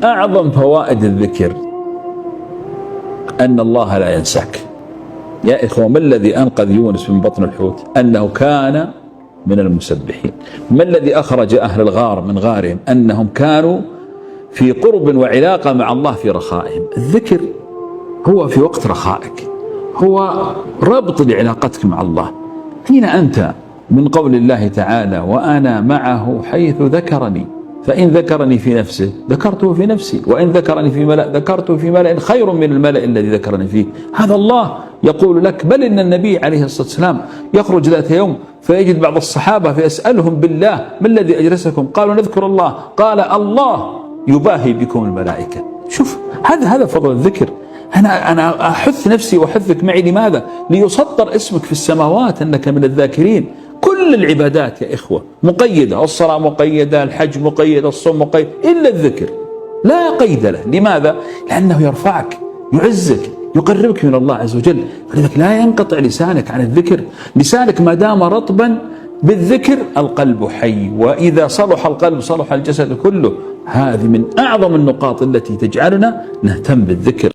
أعظم فوائد الذكر أن الله لا ينساك. يا إخوة، ما الذي أنقذ يونس من بطن الحوت؟ أنه كان من المسبحين. ما الذي أخرج أهل الغار من غارهم؟ أنهم كانوا في قرب وعلاقة مع الله في رخائهم. الذكر هو في وقت رخائك، هو ربط لعلاقتك مع الله. حين أنت من قول الله تعالى: وأنا معه حيث ذكرني، فإن ذكرني في نفسه ذكرته في نفسي، وإن ذكرني في ملأ ذكرته في ملأ خير من الملأ الذي ذكرني فيه. هذا الله يقول لك. بل إن النبي عليه الصلاة والسلام يخرج ذات يوم فيجد بعض الصحابة فيسألهم بالله: ما الذي أجلسكم؟ قالوا: نذكر الله. قال: الله يباهي بكم الملائكة. شوف، هذا فضل الذكر. أنا أحث نفسي وأحثك معي. لماذا؟ ليسطر اسمك في السماوات أنك من الذاكرين. كل العبادات يا إخوة مقيدة، الصلاة مقيدة، الحج مقيد، الصوم مقيد، إلا الذكر لا قيد له. لماذا؟ لأنه يرفعك، يعزك، يقربك من الله عز وجل. فلذلك لا ينقطع لسانك عن الذكر. لسانك ما دام رطبا بالذكر القلب حي، وإذا صلح القلب صلح الجسد كله. هذه من أعظم النقاط التي تجعلنا نهتم بالذكر.